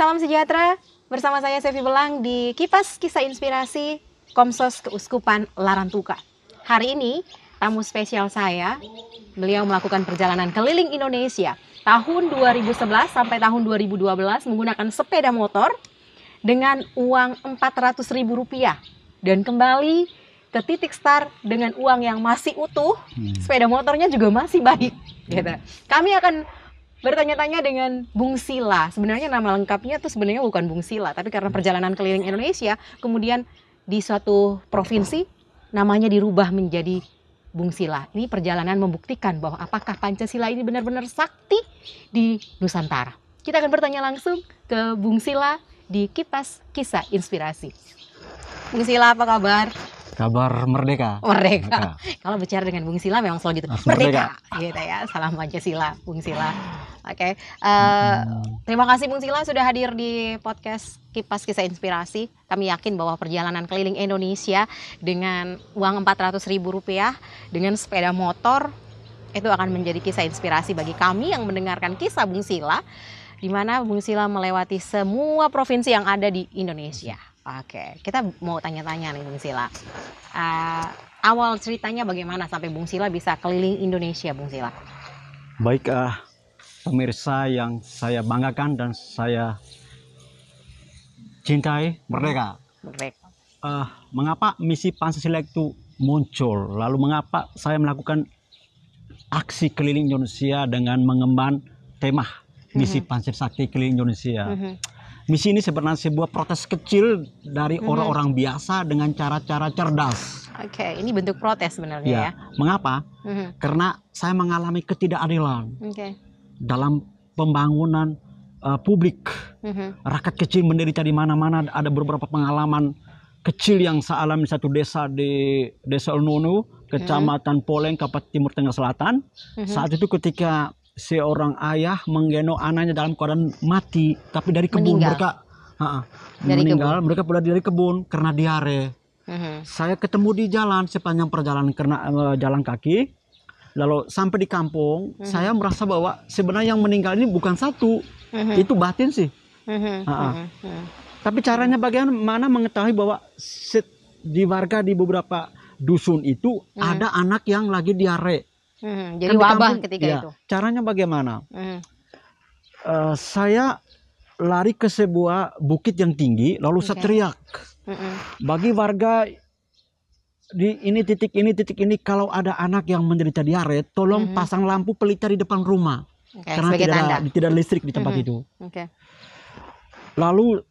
salam sejahtera. Bersama saya Sevi Belang di Kipas Kisah Inspirasi Komsos Keuskupan Larantuka. Hari ini tamu spesial saya, beliau melakukan perjalanan keliling Indonesia tahun 2011 sampai tahun 2012 menggunakan sepeda motor dengan uang Rp400.000 dan kembali ke titik start dengan uang yang masih utuh. Sepeda motornya juga masih baik gitu. Kami akan bertanya-tanya dengan Bung Sila. Sebenarnya nama lengkapnya tuh sebenarnya bukan Bung Sila, tapi karena perjalanan keliling Indonesia, kemudian di suatu provinsi namanya dirubah menjadi Bung Sila. Ini perjalanan membuktikan bahwa apakah Pancasila ini benar-benar sakti di Nusantara. Kita akan bertanya langsung ke Bung Sila di Kipas Kisah Inspirasi. Bung Sila, apa kabar? Kabar merdeka. Merdeka. Kalau bicara dengan Bung Sila memang selalu gitu. Merdeka. Gitu ya. Salam Pancasila, Bung Sila. Oke. Terima kasih Bung Sila sudah hadir di podcast Kipas Kisah Inspirasi. Kami yakin bahwa perjalanan keliling Indonesia dengan uang Rp400.000 dengan sepeda motor itu akan menjadi kisah inspirasi bagi kami yang mendengarkan kisah Bung Sila, di mana Bung Sila melewati semua provinsi yang ada di Indonesia. Oke, kita mau tanya-tanya nih Bung Sila. Awal ceritanya bagaimana sampai Bung Sila bisa keliling Indonesia, Bung Sila? Baik, pemirsa yang saya banggakan dan saya cintai, merdeka. Merdeka. Mengapa misi Pancasila itu muncul? Lalu mengapa saya melakukan aksi keliling Indonesia dengan mengemban tema misi Pancasila Sakti keliling Indonesia? Misi ini sebenarnya sebuah protes kecil dari orang-orang biasa dengan cara-cara cerdas. Oke, ini bentuk protes sebenarnya ya. Mengapa? Karena saya mengalami ketidakadilan dalam pembangunan publik. Rakyat kecil menderita di mana-mana. Ada beberapa pengalaman kecil yang saya alami satu desa di Desa Ulnunu, Kecamatan Poleng, Kabupaten Timur Tengah Selatan. Saat itu ketika seorang ayah menggendong anaknya dalam keadaan mati, tapi dari kebun mereka mereka pulang dari kebun karena diare. Saya ketemu di jalan sepanjang perjalanan karena jalan kaki, lalu sampai di kampung, saya merasa bahwa sebenarnya yang meninggal ini bukan satu, itu batin sih. Tapi caranya bagaimana mengetahui bahwa di warga di beberapa dusun itu ada anak yang lagi diare. Jadi wabah ketika itu. Caranya bagaimana? Saya lari ke sebuah bukit yang tinggi, lalu saya teriak bagi warga di titik ini, kalau ada anak yang menderita diare, tolong pasang lampu pelita di depan rumah, karena tidak ada listrik di tempat itu. Lalu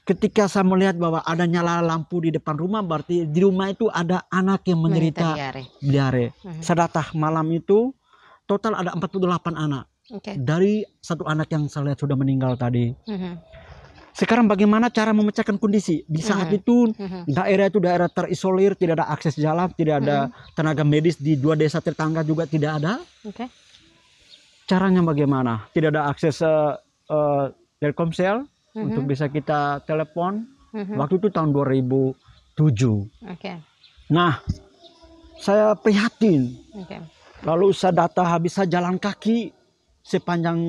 ketika saya melihat bahwa ada nyala lampu di depan rumah, berarti di rumah itu ada anak yang menderita diare. Saya datang malam itu, total ada 48 anak. Dari satu anak yang saya lihat sudah meninggal tadi. Sekarang bagaimana cara memecahkan kondisi? Di saat itu, daerah itu daerah terisolir, tidak ada akses jalan, tidak ada tenaga medis, di 2 desa tetangga juga tidak ada. Caranya bagaimana? Tidak ada akses Telkomsel untuk bisa kita telepon. Waktu itu tahun 2007. Nah, saya prihatin. Lalu saya habis saya jalan kaki sepanjang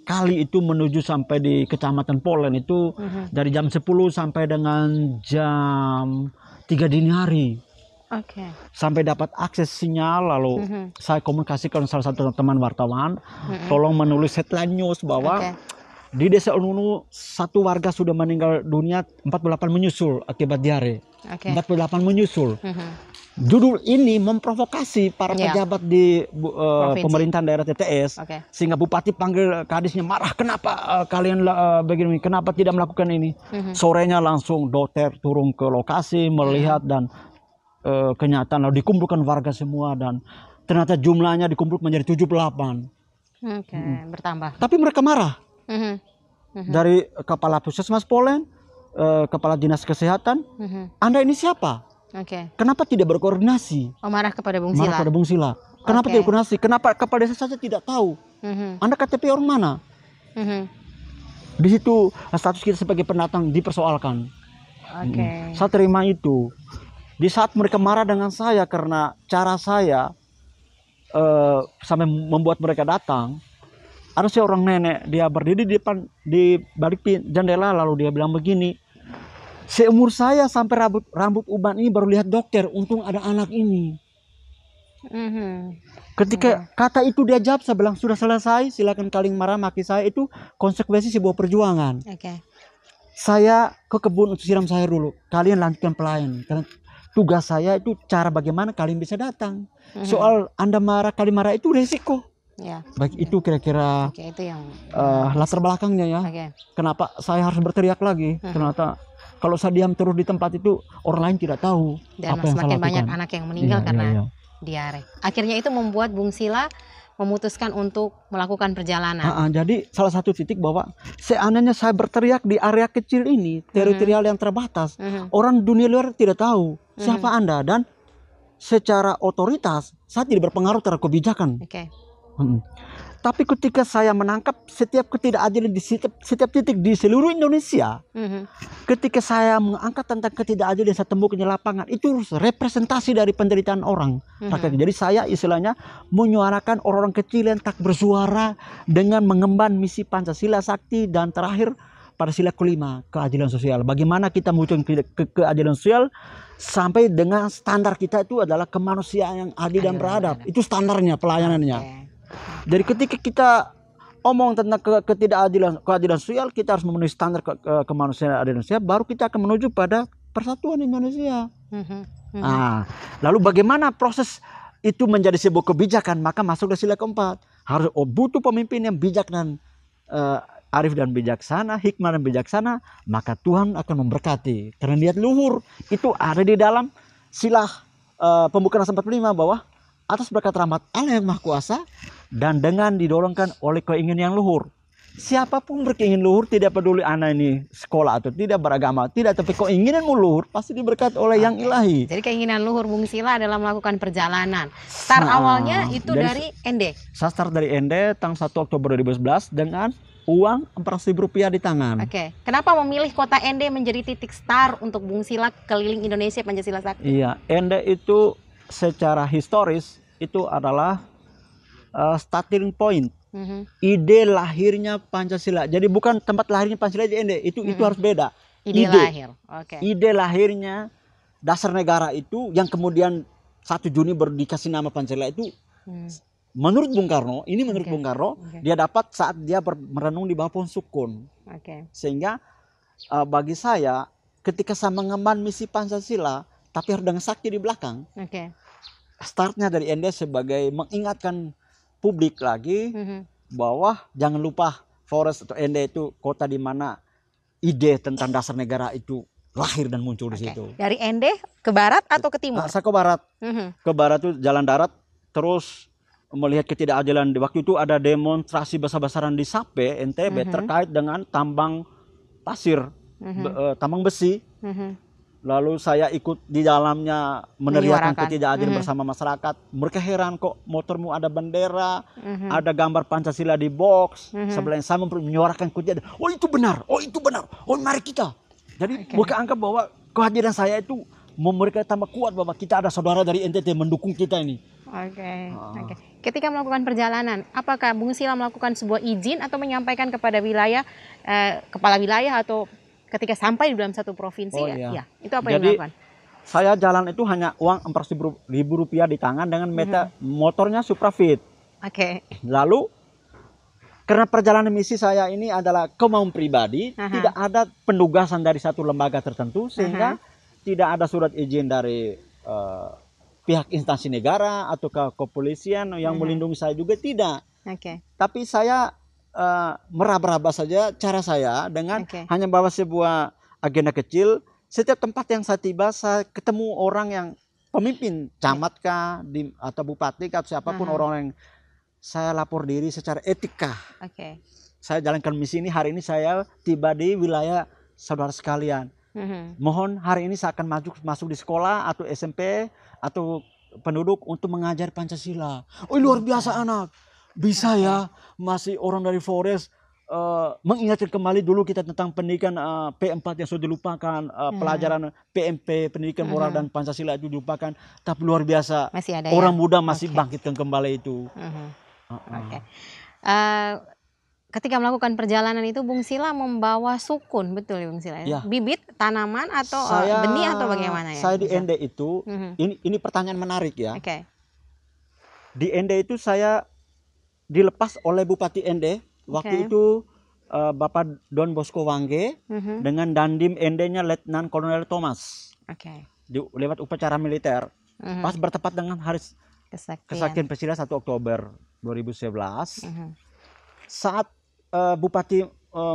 kali itu menuju sampai di Kecamatan Polen itu dari jam 10 sampai dengan jam 3 dini hari. Sampai dapat akses sinyal, lalu saya komunikasikan salah satu teman wartawan, tolong menulis headline news bahwa di Desa Ulnunu satu warga sudah meninggal dunia, 48 menyusul akibat diare. 48 menyusul. Judul ini memprovokasi para pejabat di pemerintahan daerah TTS, sehingga bupati panggil kadisnya marah, kenapa kalian begini, kenapa tidak melakukan ini. Sorenya langsung dokter turun ke lokasi melihat dan kenyataan, lalu dikumpulkan warga semua dan ternyata jumlahnya dikumpulkan menjadi 78. Bertambah. Tapi mereka marah. Dari kepala puskesmas Polen, kepala dinas kesehatan, Anda ini siapa? Kenapa tidak berkoordinasi? Marah kepada Bung Sila. Marah kepada Bung Sila. Kenapa tidak berkoordinasi? Kenapa kepala desa saja tidak tahu? Anda KTP orang mana? Di situ status kita sebagai pendatang dipersoalkan. Saya terima itu. Di saat mereka marah dengan saya karena cara saya sampai membuat mereka datang, ada seorang nenek, dia berdiri di balik jendela, lalu dia bilang begini, seumur saya sampai rambut uban ini baru lihat dokter, untung ada anak ini. Ketika kata itu dia jawab, saya bilang sudah selesai, silakan kalian marah maki saya, itu konsekuensi sebuah perjuangan. Saya ke kebun untuk siram sayur dulu, kalian lanjutkan pelayan, karena tugas saya itu cara bagaimana kalian bisa datang. Soal Anda marah, kalian marah itu resiko. Baik, itu kira-kira itu yang latar belakangnya ya. Kenapa saya harus berteriak lagi? Ternyata kalau saya diam terus di tempat itu, orang lain tidak tahu dan apa yang saya semakin lakukan. banyak anak yang meninggal karena diare. Akhirnya itu membuat Bung Sila memutuskan untuk melakukan perjalanan. Jadi salah satu titik bahwa seandainya saya berteriak di area kecil ini, teritorial yang terbatas, orang dunia luar tidak tahu siapa Anda, dan secara otoritas saya tidak berpengaruh terhadap kebijakan. Tapi ketika saya menangkap setiap ketidakadilan di setiap titik di seluruh Indonesia, ketika saya mengangkat tentang ketidakadilan yang saya temukan di lapangan, itu representasi dari penderitaan orang. Jadi saya istilahnya menyuarakan orang-orang kecil yang tak bersuara dengan mengemban misi Pancasila Sakti, dan terakhir pada sila kelima, keadilan sosial. Bagaimana kita mewujudkan keadilan sosial sampai dengan standar kita itu adalah kemanusiaan yang adil dan beradab. Itu standarnya, pelayanannya. Jadi ketika kita omong tentang keadilan sosial, kita harus memenuhi standar kemanusiaan adil sosial, baru kita akan menuju pada persatuan Indonesia. Lalu bagaimana proses itu menjadi sebuah kebijakan? Maka masuk ke sila keempat, harus butuh pemimpin yang bijak dan arif dan bijaksana, hikmah dan bijaksana, maka Tuhan akan memberkati. Karena niat luhur itu ada di dalam sila pembukaan 45 bahwa atas berkat rahmat Allah yang Maha Kuasa dan dengan didorongkan oleh keinginan yang luhur. Siapapun berkeinginan luhur, tidak peduli anak ini sekolah atau tidak, beragama tidak, tapi keinginanmu luhur pasti diberkati oleh yang ilahi. Jadi keinginan luhur Bung Sila adalah melakukan perjalanan. Start awalnya itu dari Ende. Saya start dari Ende tanggal 1 Oktober 2011 dengan uang Rp400.000 di tangan. Kenapa memilih kota Ende menjadi titik start untuk Bung Sila keliling Indonesia Pancasila Sakti? Iya, Ende itu secara historis itu adalah starting point, ide lahirnya Pancasila. Jadi bukan tempat lahirnya Pancasila di Ende, itu harus beda. Ide lahir. Ide lahirnya dasar negara itu yang kemudian 1 Juni baru dikasih nama Pancasila itu menurut Bung Karno, Bung Karno, dia dapat saat dia merenung di bawah pohon sukun. Sehingga bagi saya ketika saya mengemban misi Pancasila, tapi harus dengan sakti di belakang. Startnya dari Ende sebagai mengingatkan publik lagi bahwa jangan lupa Flores atau Ende itu kota di mana ide tentang dasar negara itu lahir dan muncul di situ. Dari Ende ke barat atau ke timur? Saya ke barat. Ke barat itu jalan darat, terus melihat ketidakadilan. Waktu itu ada demonstrasi besar-besaran di Sape, NTB terkait dengan tambang pasir, tambang besi. Lalu saya ikut di dalamnya meneriakan ketidakadilan bersama masyarakat. Mereka heran, kok motormu ada bendera, ada gambar Pancasila di box. Sebelahnya saya menyuarakan ketidakadilan. Oh itu benar, oh itu benar, oh mari kita. Jadi mereka anggap bahwa kehadiran saya itu mereka tambah kuat bahwa kita ada saudara dari NTT mendukung kita ini. Ketika melakukan perjalanan, apakah Bung Sila melakukan sebuah izin atau menyampaikan kepada wilayah, kepala wilayah, atau ketika sampai di dalam satu provinsi? Itu apa yang dilakukan? Saya jalan itu hanya uang Rp400.000 di tangan dengan motornya Suprafit. Lalu karena perjalanan misi saya ini adalah kemauan pribadi, tidak ada penugasan dari satu lembaga tertentu, sehingga tidak ada surat izin dari pihak instansi negara atau kepolisian yang melindungi saya juga tidak. Tapi saya meraba-raba saja cara saya dengan hanya bawa sebuah agenda kecil. Setiap tempat yang saya tiba, saya ketemu orang yang pemimpin, camat kah, atau bupati kah, atau siapapun orang yang saya lapor diri secara etika. Saya jalankan misi ini. Hari ini saya tiba di wilayah saudara sekalian. Mohon hari ini saya akan masuk di sekolah atau SMP atau penduduk untuk mengajar Pancasila. Oh luar biasa anak. Bisa ya, masih orang dari Flores mengingatkan kembali dulu kita tentang pendidikan P4 yang sudah dilupakan, pelajaran PMP, pendidikan moral dan Pancasila itu dilupakan. Tapi luar biasa, masih ada orang muda masih bangkitkan kembali itu. ketika melakukan perjalanan itu Bung Sila membawa sukun, betul ya Bung Sila? Ya. Bibit tanaman atau benih atau bagaimana ya? Saya di Ende itu, ini pertanyaan menarik ya. Oke. Di Ende itu saya dilepas oleh Bupati Ende. Waktu itu Bapak Don Bosco Wangge dengan Dandim Endenya Letnan Kolonel Thomas. Oke. Lewat upacara militer. Pas bertepat dengan hari Kesaktian Pesila 1 Oktober 2011. Saat Bupati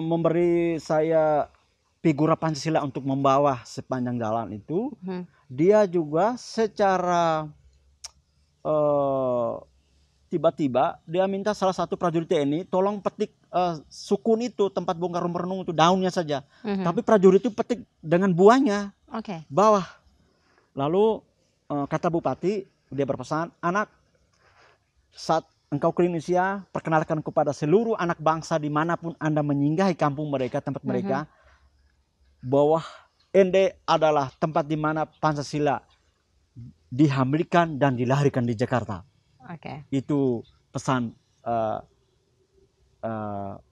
memberi saya figura Pancasila untuk membawa sepanjang jalan itu, dia juga secara tiba-tiba dia minta salah satu prajurit TNI tolong petik sukun itu, tempat bongkar renung itu, daunnya saja. Tapi prajurit itu petik dengan buahnya, bawah. Lalu kata Bupati, dia berpesan, anak, saat engkau ke Indonesia, perkenalkan kepada seluruh anak bangsa dimanapun Anda menyinggahi kampung mereka, tempat mereka, bahwa Ende adalah tempat di mana Pancasila dihamilkan dan dilahirkan di Jakarta. Itu pesan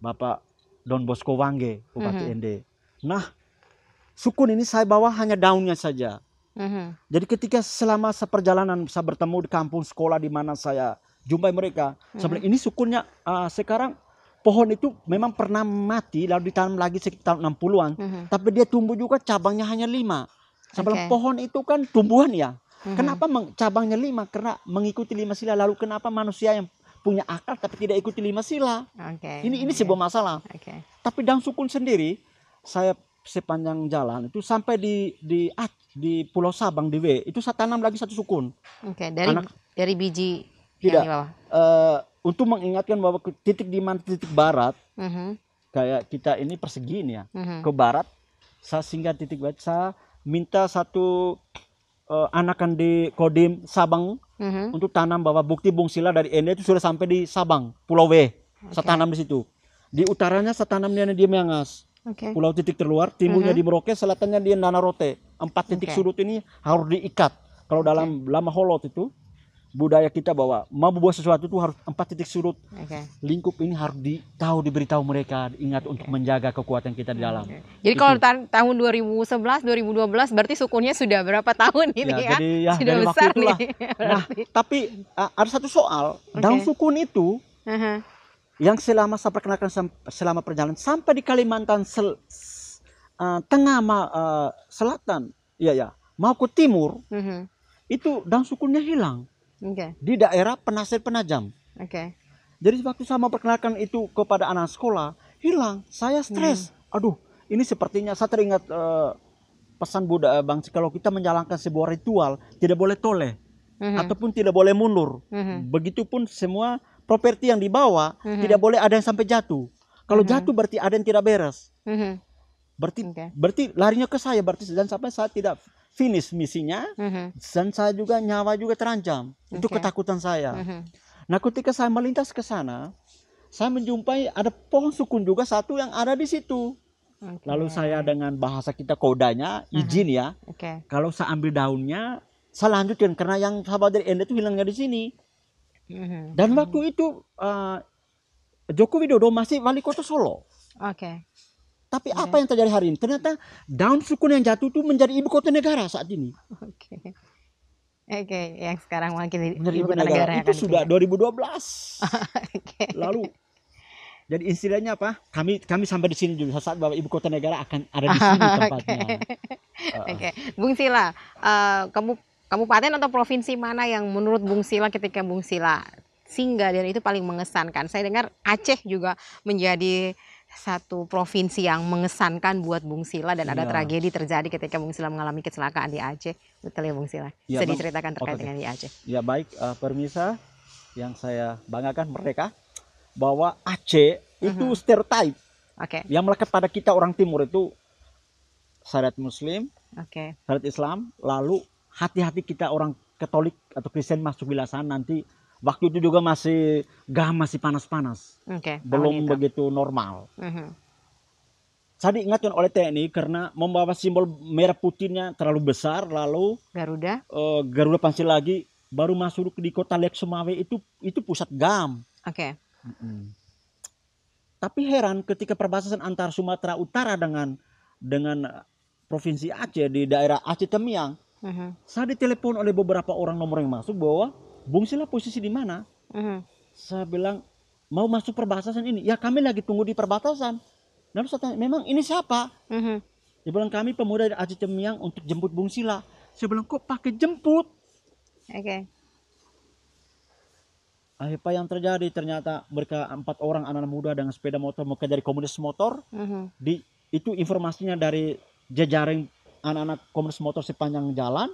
Bapak Don Bosco Wangge, Bupati Ende. Nah, sukun ini saya bawa hanya daunnya saja. Jadi ketika selama seperjalanan saya bertemu di kampung sekolah di mana saya jumpai mereka, sebenarnya ini sukunnya sekarang pohon itu memang pernah mati lalu ditanam lagi sekitar 60-an, tapi dia tumbuh juga cabangnya hanya 5. Sebelum pohon itu kan tumbuhan ya. Kenapa cabangnya 5? Karena mengikuti 5 sila. Lalu kenapa manusia yang punya akal tapi tidak ikuti 5 sila? Ini sebuah masalah. Tapi daun sukun sendiri, saya sepanjang jalan itu sampai di Pulau Sabang di W itu saya tanam lagi satu sukun. Dari biji tidak. Untuk mengingatkan bahwa titik di mana titik barat, kayak kita ini persegi ini ya, ke barat, saya singgah titik barat, saya minta satu anakan di Kodim Sabang untuk tanam bahwa bukti Bung Sila dari Ende itu sudah sampai di Sabang, Pulau W. Saya tanam di situ. Di utaranya saya tanam di Miangas. Pulau titik terluar, timurnya di Merauke, selatannya di Nanarote. 4 titik sudut ini harus diikat. Kalau dalam lama holot itu, budaya kita bahwa mau buat sesuatu itu harus 4 titik sudut. Lingkup ini harus diberitahu mereka, ingat untuk menjaga kekuatan kita di dalam. Jadi kalau tahun 2011, 2012 berarti sukunnya sudah berapa tahun ini ya? Jadi ya sudah dari besar waktu itulah. nih. Nah, tapi ada satu soal, daun sukun itu yang selama saya perkenalkan selama perjalanan sampai di Kalimantan Tengah Selatan, mau ke timur, itu daun sukunnya hilang. Di daerah Penasir Penajam. Jadi waktu saya mau perkenalkan itu kepada anak sekolah, hilang. Saya stres. Aduh, ini sepertinya saya teringat pesan Buddha Bang, kalau kita menjalankan sebuah ritual, tidak boleh toleh ataupun tidak boleh mundur. Begitupun semua properti yang dibawa tidak boleh ada yang sampai jatuh. Kalau jatuh berarti ada yang tidak beres. Berarti larinya ke saya, berarti dan sampai saya tidak finish misinya, dan saya juga nyawa juga terancam. Itu ketakutan saya. Nah, ketika saya melintas ke sana, saya menjumpai ada pohon sukun juga satu yang ada di situ. Lalu saya dengan bahasa kita kodanya izin ya. Kalau saya ambil daunnya, saya lanjutkan karena yang sahabat dari Ende itu hilangnya di sini. Dan waktu itu Joko Widodo masih wali kota Solo. Tapi apa yang terjadi hari ini? Ternyata daun sukun yang jatuh itu menjadi ibu kota negara saat ini. Yang sekarang mungkin menjadi ibu kota negara. Itu sudah 2012. Lalu jadi istilahnya apa? Kami sampai di sini juga saat bahwa ibu kota negara akan ada di sini tempatnya. Bung Sila, kabupaten atau provinsi mana yang menurut Bung Sila ketika Bung Sila singgah dan itu paling mengesankan? Saya dengar Aceh juga menjadi satu provinsi yang mengesankan buat Bung Sila dan ada tragedi terjadi ketika Bung Sila mengalami kecelakaan di Aceh. Betul ya Bung Sila? Bisa diceritakan terkait dengan di Aceh? Ya baik, pemirsa yang saya banggakan mereka bahwa Aceh itu stereotip yang melekat pada kita orang timur itu syariat Muslim, syariat Islam, lalu hati-hati kita orang Katolik atau Kristen masuk wilasan nanti. Waktu itu juga masih panas-panas, belum begitu normal. Saya diingatkan oleh TNI karena membawa simbol merah putihnya terlalu besar, lalu Garuda Pancasila lagi baru masuk di kota Lek Sumawe itu pusat GAM. Tapi heran ketika perbatasan antara Sumatera Utara dengan Provinsi Aceh di daerah Aceh Temiang, saya ditelepon oleh beberapa orang nomor yang masuk bahwa Bung Sila posisi di mana? Saya bilang mau masuk perbatasan ini. Ya kami lagi tunggu di perbatasan. Lalu saya tanya, memang ini siapa? Dia bilang kami pemuda dari Aceh Temiang untuk jemput Bung Sila. Saya bilang kok pakai jemput? Apa yang terjadi? Ternyata mereka 4 orang anak muda dengan sepeda motor, mereka dari komunitas motor. Itu informasinya dari jejaring anak-anak komunitas motor sepanjang jalan.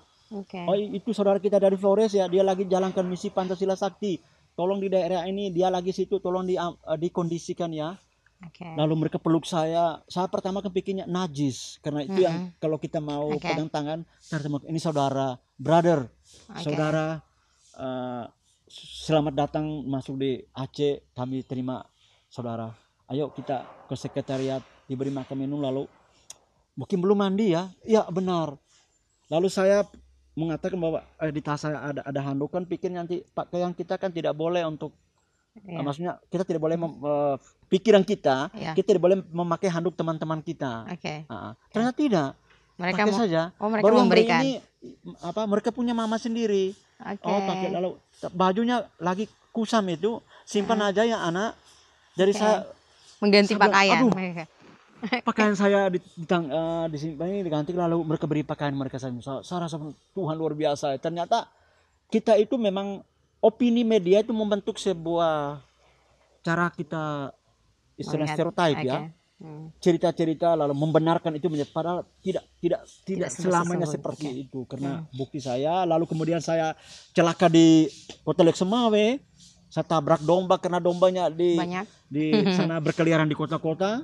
Oh itu saudara kita dari Flores ya, dia lagi jalankan misi Pancasila Sakti. Tolong di daerah ini, dia lagi situ, tolong dikondisikan ya. Lalu mereka peluk saya pertama kepikirnya najis. Karena itu yang kalau kita mau pegang tangan, ini saudara, brother, saudara, selamat datang masuk di Aceh, kami terima saudara. Ayo kita ke sekretariat, diberi makan minum, lalu mungkin belum mandi ya. Iya benar. Lalu saya mengatakan bahwa di tas saya ada handuk, kan pikir nanti pakaian kita kan tidak boleh untuk maksudnya kita tidak boleh pikiran kita tidak boleh memakai handuk teman-teman kita. Ternyata tidak. Mereka pakai saja. Mereka baru yang memberikan. Ini mereka punya mama sendiri. Pakai, lalu bajunya lagi kusam itu simpan aja ya anak. Dari saya mengganti pakaian. Pakaian saya disimpan ini diganti, lalu mereka beri pakaian mereka. Saya rasa Tuhan luar biasa. Ternyata kita itu memang opini media itu membentuk sebuah cara kita istilah stereotip ya. Cerita-cerita lalu membenarkan itu menjadi, padahal tidak selamanya seperti itu. Karena bukti saya, lalu kemudian saya celaka di Kota Lek Semawe, saya tabrak domba karena dombanya di sana berkeliaran di kota-kota.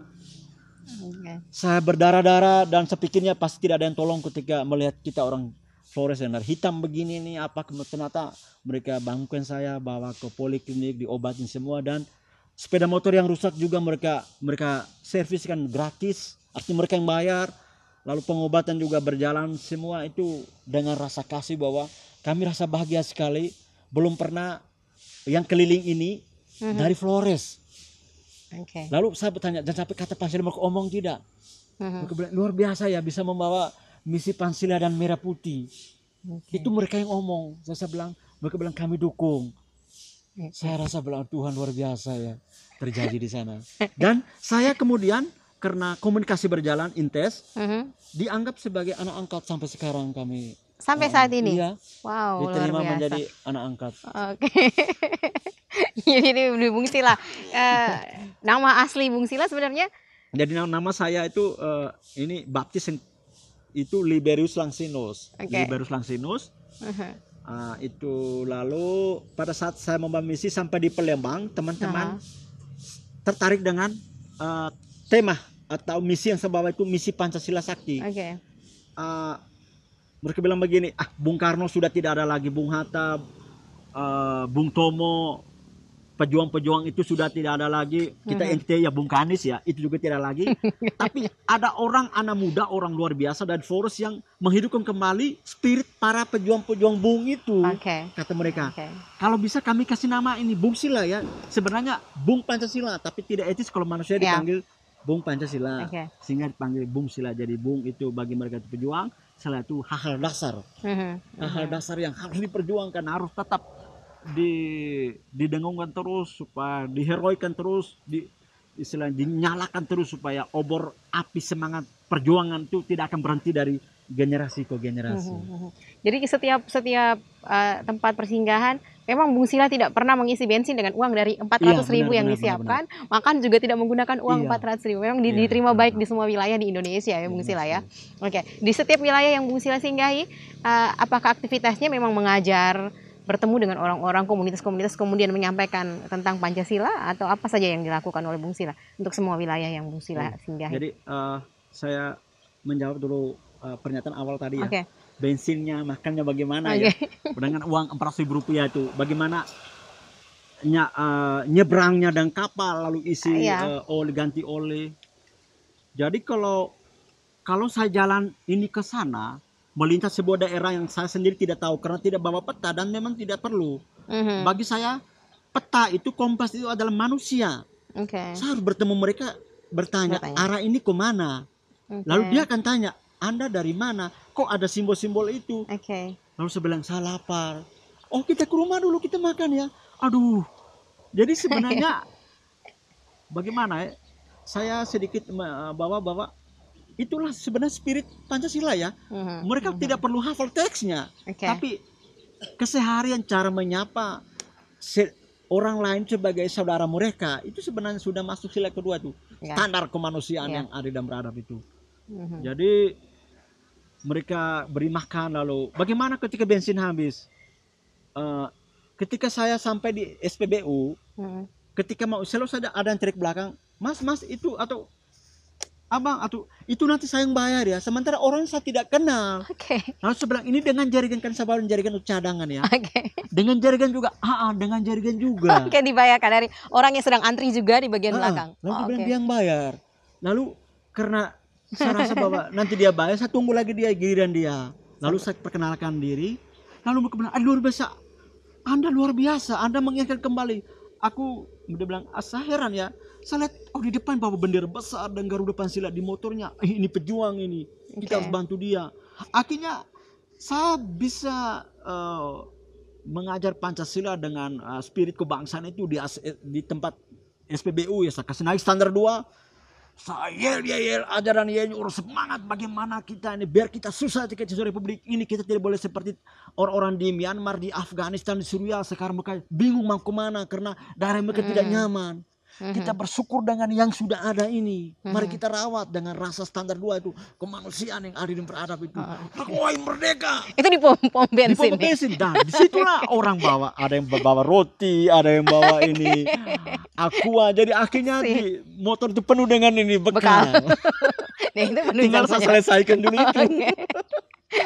Saya berdarah-darah dan sepikirnya pasti tidak ada yang tolong ketika melihat kita orang Flores yang hitam begini nih, ternyata mereka bangkuin saya, bawa ke poliklinik, diobatin semua, dan sepeda motor yang rusak juga mereka serviskan gratis, artinya mereka yang bayar. Lalu pengobatan juga berjalan, semua itu dengan rasa kasih bahwa kami rasa bahagia sekali. Belum pernah yang keliling ini dari Flores. Lalu saya bertanya, dan sampai kata Pansila mereka omong tidak. Mereka bilang, luar biasa ya bisa membawa misi Pansila dan Merah Putih. Itu mereka yang omong. Saya bilang, mereka bilang kami dukung. Saya rasa bilang Tuhan luar biasa ya terjadi di sana. Dan saya kemudian karena komunikasi berjalan intens, dianggap sebagai anak angkat sampai sekarang kami. Sampai saat ini? Iya. Wow, diterima luar biasa. Menjadi anak angkat. Jadi Bung Sila, nama asli Bung Sila sebenarnya? Jadi nama saya itu ini baptis itu Liberius Langsinus. Liberius Langsinus. Itu lalu pada saat saya membawa misi sampai di Palembang, teman-teman tertarik dengan tema atau misi yang saya bawa itu misi Pancasila Sakti. Mereka bilang begini, Bung Karno sudah tidak ada lagi, Bung Hatta, Bung Tomo, pejuang-pejuang itu sudah tidak ada lagi. Kita ente ya Bung Kanis ya, itu juga tidak lagi. Tapi ada orang anak muda, orang luar biasa dari Flores yang menghidupkan kembali spirit para pejuang-pejuang Bung itu. Kata mereka, kalau bisa kami kasih nama ini Bung Sila ya. Sebenarnya Bung Pancasila, tapi tidak etis kalau manusia dipanggil Bung Pancasila. Sehingga dipanggil Bung Sila. Jadi Bung itu bagi mereka itu pejuang, Sila itu hal-hal dasar. Hal-hal dasar yang harus diperjuangkan, harus tetap didengungkan terus, supaya diheroikan terus, dinyalakan terus supaya obor api semangat perjuangan itu tidak akan berhenti dari generasi ke generasi. Jadi setiap tempat persinggahan memang Bung Sila tidak pernah mengisi bensin dengan uang dari 400.000 yang disiapkan, makan juga tidak menggunakan uang 400.000. Memang diterima baik di semua wilayah di Indonesia ya Bung Sila ya. Di setiap wilayah yang Bung Sila singgahi, apakah aktivitasnya memang mengajar, bertemu dengan orang-orang komunitas-komunitas, kemudian menyampaikan tentang Pancasila, atau apa saja yang dilakukan oleh Bung Sila untuk semua wilayah yang Bung Sila singgahi? Jadi saya menjawab dulu pernyataan awal tadi ya. Bensinnya, makannya bagaimana ya? Dengan uang Rp400.000 itu, bagaimana nyebrangnya dan kapal lalu isi oli, ganti oli. Jadi kalau saya jalan ini ke sana, melintas sebuah daerah yang saya sendiri tidak tahu karena tidak bawa peta dan memang tidak perlu. Bagi saya peta itu, kompas itu adalah manusia. Oke. Saya harus bertemu mereka, bertanya arah ini kemana. Lalu dia akan tanya, Anda dari mana? Kok ada simbol-simbol itu? Lalu saya bilang, saya lapar. Oh, kita ke rumah dulu, kita makan ya. Aduh. Jadi sebenarnya bagaimana ya? Saya sedikit bawa itulah sebenarnya spirit Pancasila ya. Mereka tidak perlu hafal teksnya, tapi keseharian cara menyapa orang lain sebagai saudara mereka itu sebenarnya sudah masuk sila kedua tuh, standar kemanusiaan yang adil dan beradab itu. Jadi mereka beri makan. Lalu bagaimana ketika bensin habis? Ketika saya sampai di SPBU, ketika mau selalu saja ada yang teriak belakang, mas itu atau abang atau itu nanti saya yang bayar ya. Sementara orang saya tidak kenal. Lalu saya bilang, ini dengan jaringan, kan saya bawa jaringan cadangan ya. Dengan jaringan juga, dengan jaringan juga. Dibayarkan dari orang yang sedang antri juga di bagian belakang. Lalu dia bilang dia yang bayar. Lalu karena saya rasa bahwa nanti dia bayar, saya tunggu lagi dia giliran dia. Lalu saya perkenalkan diri. Lalu mereka bilang, luar biasa, Anda luar biasa, Anda mengingatkan kembali. Dia bilang, saya heran ya. Saya lihat, di depan bawa bendera besar dan Garuda Pancasila di motornya. Ini pejuang ini, kita harus bantu dia. Akhirnya saya bisa mengajar Pancasila dengan spirit kebangsaan itu di tempat SPBU ya. Saya kasih naik standar 2. Saya yel ajaran orang semangat bagaimana kita ini biar kita susah ketika di Republik ini. Kita tidak boleh seperti orang-orang di Myanmar, di Afghanistan, di Suriah. Sekarang mereka bingung mau kemana karena daerah mereka tidak nyaman. Kita bersyukur dengan yang sudah ada ini. Mari kita rawat dengan rasa standar 2 itu, kemanusiaan yang adil dan beradab itu. Woi, merdeka. Itu di pom bensin. Di pom bensin. Dan disitulah orang bawa, ada yang bawa roti, ada yang bawa ini aqua. Jadi akhirnya di motor itu penuh dengan ini bekal. Tinggal saya selesaikan dulu itu.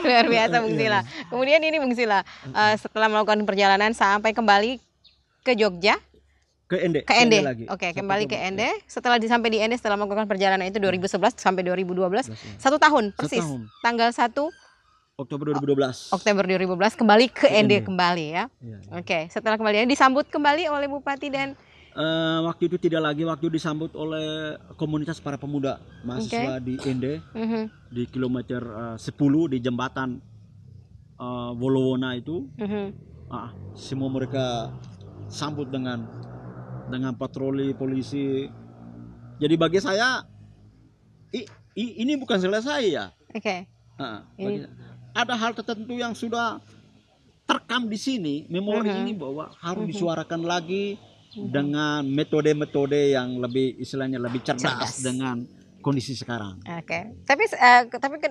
Luar biasa Bung Sila. Kemudian ini Bung Sila, setelah melakukan perjalanan sampai kembali ke Jogja. Ke Ende lagi. Oke, kembali ke Ende. Setelah sampai di Ende, setelah melakukan perjalanan itu 2011 sampai 2012, 1 tahun persis. Tanggal 1 Oktober 2012. Oktober 2012 kembali ke Ende kembali ya. Oke, setelah kembali disambut kembali oleh Bupati dan waktu itu tidak lagi, waktu disambut oleh komunitas para pemuda mahasiswa di Ende, di kilometer 10 di jembatan Wolowona itu. Semua mereka sambut dengan patroli polisi. Jadi bagi saya ini bukan selesai ya. Ada hal tertentu yang sudah terekam di sini, memori ini bahwa harus disuarakan lagi dengan metode-metode yang lebih istilahnya lebih cerdas dengan kondisi sekarang. Tapi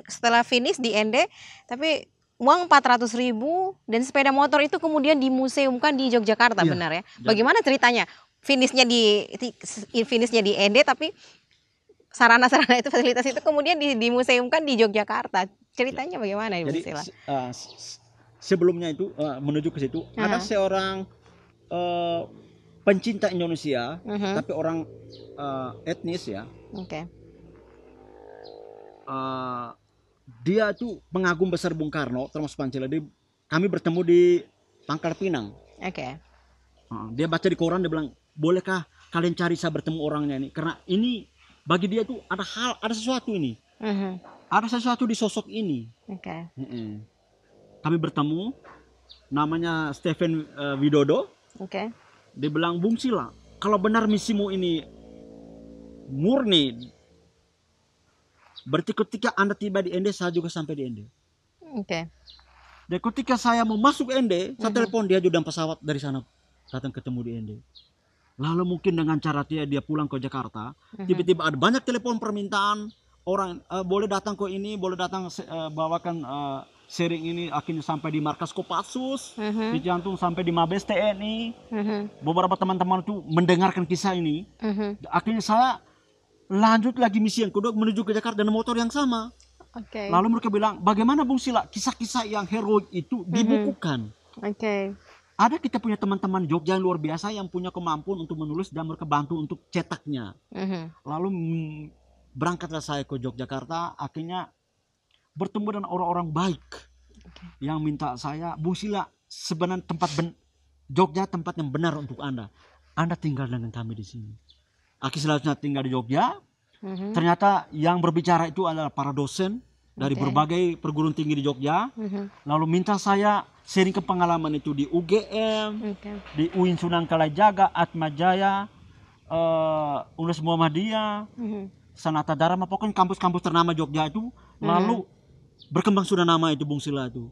setelah finish di Ende, tapi uang 400.000 dan sepeda motor itu kemudian dimuseumkan di Yogyakarta, benar ya? Bagaimana ceritanya? Finishnya di Ende, tapi sarana-sarana itu, fasilitas itu kemudian dimuseumkan di Yogyakarta. Ceritanya bagaimana Ibu Sila? Sebelumnya itu menuju ke situ ada seorang pencinta Indonesia, tapi orang etnis ya. Dia itu pengagum besar Bung Karno termasuk Pancasila. Kami bertemu di Pangkal Pinang. Dia baca di koran, dia bilang, bolehkah kalian cari saya bertemu orangnya ini? Karena ini bagi dia tuh ada sesuatu ini. Ada sesuatu di sosok ini. Kami bertemu, namanya Stephen Widodo. Dia bilang, Bung Sila, kalau benar misimu ini murni, berarti ketika Anda tiba di Ende, saya juga sampai di Ende. Dan ketika saya mau masuk Ende, saya telepon dia juga pesawat dari sana datang ketemu di Ende. Lalu mungkin dengan cara dia pulang ke Jakarta, tiba-tiba ada banyak telepon permintaan orang, boleh datang ke ini, boleh datang bawakan sharing ini. Akhirnya sampai di markas Kopassus, di Jantung, sampai di Mabes TNI. Beberapa teman-teman itu mendengarkan kisah ini. Akhirnya saya lanjut lagi misi yang kedua menuju ke Jakarta dengan motor yang sama. Lalu mereka bilang, bagaimana Bung Sila kisah-kisah yang heroik itu dibukukan. Ada kita punya teman-teman Jogja yang luar biasa yang punya kemampuan untuk menulis dan mereka bantu untuk cetaknya. Lalu berangkatlah saya ke Yogyakarta, akhirnya bertemu dengan orang-orang baik yang minta saya, Bung Sila, sebenarnya Jogja tempat yang benar untuk Anda. Anda tinggal dengan kami di sini. Aki selanjutnya tinggal di Jogja. Ternyata yang berbicara itu adalah para dosen dari berbagai perguruan tinggi di Jogja. Lalu minta saya sharing ke pengalaman itu di UGM, di UIN Sunan Kalijaga, Atmajaya, Universitas Muhammadiyah, Sanata Dharma, pokoknya kampus-kampus ternama Jogja itu. Lalu berkembang sudah nama itu Bung Sila itu.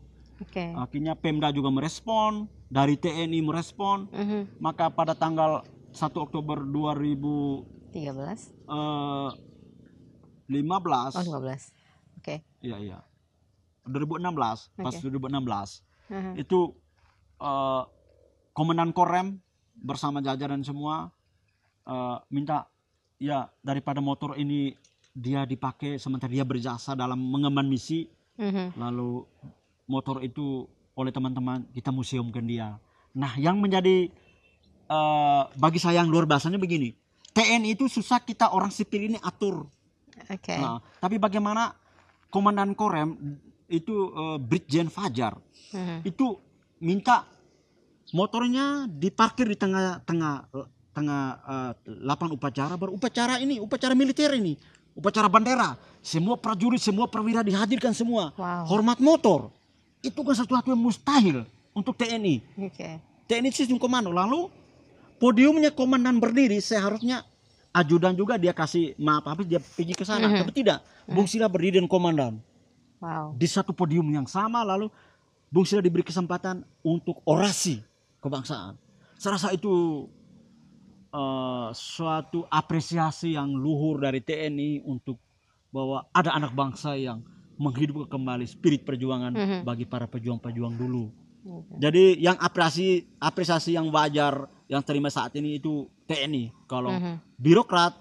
Akhirnya Pemda juga merespon, dari TNI merespon. Maka pada tanggal 1 Oktober 2015. Oh, 15. Iya. 2016, pas 2016. Itu Komandan Korem bersama jajaran semua minta ya daripada motor ini dia dipakai sementara dia berjasa dalam mengemban misi, lalu motor itu oleh teman-teman kita museumkan dia. Nah, yang menjadi bagi saya yang luar biasanya begini, TNI itu susah kita orang sipil ini atur. Nah, tapi bagaimana Komandan Korem itu Brigjen Fajar itu minta motornya diparkir di tengah lapangan upacara, baru upacara militer ini, upacara bendera, semua prajurit, semua perwira dihadirkan semua. Hormat motor itu kan sesuatu yang mustahil untuk TNI. TNI sistem komando, lalu podiumnya komandan berdiri, seharusnya ajudan juga dia kasih maaf habis dia pergi ke sana, tapi tidak. Bung Sila berdiri dan komandan di satu podium yang sama, lalu Bung Sila diberi kesempatan untuk orasi kebangsaan. Saya rasa itu suatu apresiasi yang luhur dari TNI untuk bahwa ada anak bangsa yang menghidupkan kembali spirit perjuangan bagi para pejuang-pejuang dulu. Jadi yang apresiasi yang wajar yang terima saat ini itu TNI. Kalau birokrat,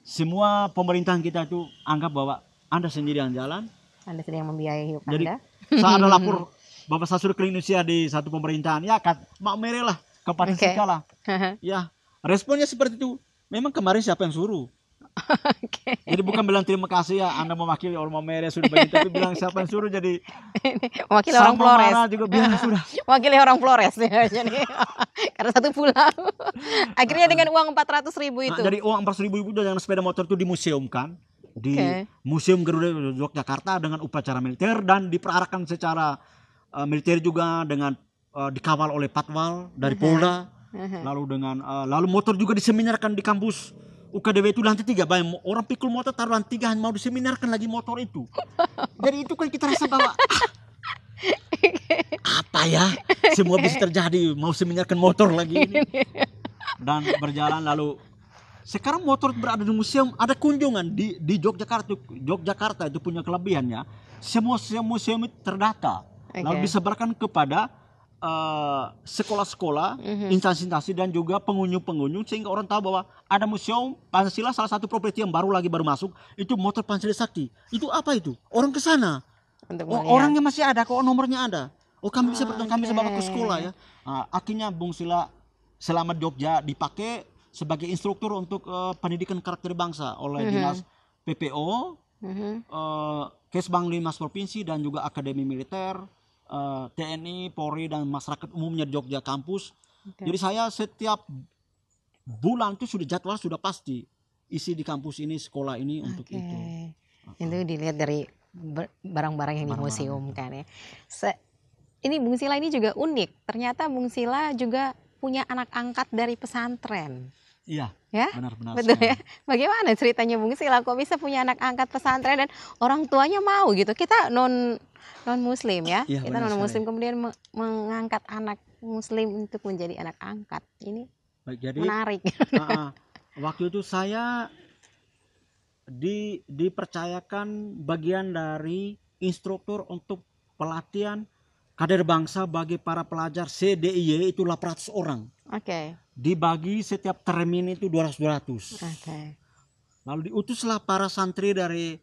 semua pemerintahan kita itu anggap bahwa Anda sendiri yang jalan, Anda sendiri yang membiayai hidup jadi, Anda. Saya ada lapor Bapak saya sudah keliling Indonesia di satu pemerintahan, ya mau mere lah, Kabupaten Sika lah. Ya, responnya seperti itu. Memang kemarin siapa yang suruh? Jadi bukan bilang terima kasih ya Anda mewakili orang Maumere sudah begitu, tapi bilang siapa yang suruh, jadi mewakili orang Flores juga bilang sudah. Mewakili orang Flores ya, jadi karena satu pulau. Akhirnya dengan uang 400.000 itu. Jadi uang 400.000 itu dengan sepeda motor itu dimuseumkan di Museum Garuda Yogyakarta dengan upacara militer dan diperarakan secara militer juga dengan dikawal oleh Patwal dari Polda. Lalu motor juga diseminarkan di kampus UKDW itu lantai 3. Bayang orang pikul motor taruh lantai 3 mau diseminarkan lagi motor itu. Jadi itu kan kita rasa bahwa apa ya, semua bisa terjadi, mau seminarkan motor lagi ini. Dan berjalan, lalu sekarang motor berada di museum, ada kunjungan di Yogyakarta. Yogyakarta itu punya kelebihannya, semua museum itu terdata, lalu disebarkan kepada sekolah-sekolah, instansi-instansi dan juga pengunjung-pengunjung, sehingga orang tahu bahwa ada museum Pancasila. Salah satu properti yang baru masuk itu motor Pancasila Sakti. Itu apa itu? Orang ke sana. Orangnya masih ada, kok nomornya ada. Kami bisa kami bisa bawa ke sekolah ya. Akhirnya Bung Sila selama Jogja dipakai sebagai instruktur untuk pendidikan karakter bangsa oleh Dinas PPO, Kesbang 5 Provinsi dan juga Akademi Militer, TNI, Polri dan masyarakat umumnya di Jogja kampus. Jadi saya setiap bulan itu jadwal sudah pasti isi di kampus ini, sekolah ini untuk itu. Itu dilihat dari barang-barang yang dimuseumkan ya. Ini Bung Sila ini juga unik. Ternyata Bung Sila juga punya anak angkat dari pesantren. Iya. Ya? Benar-benar. Betul ya. Bagaimana ceritanya Bung Sila kok bisa punya anak angkat pesantren dan orang tuanya mau gitu? Kita non muslim ya. Kita non muslim kemudian mengangkat anak muslim untuk menjadi anak angkat. Ini jadi, menarik. Waktu itu saya dipercayakan bagian dari instruktur untuk pelatihan kader bangsa bagi para pelajar CDIY itu 800 orang. Dibagi setiap termin itu 200-200. Lalu diutuslah para santri dari,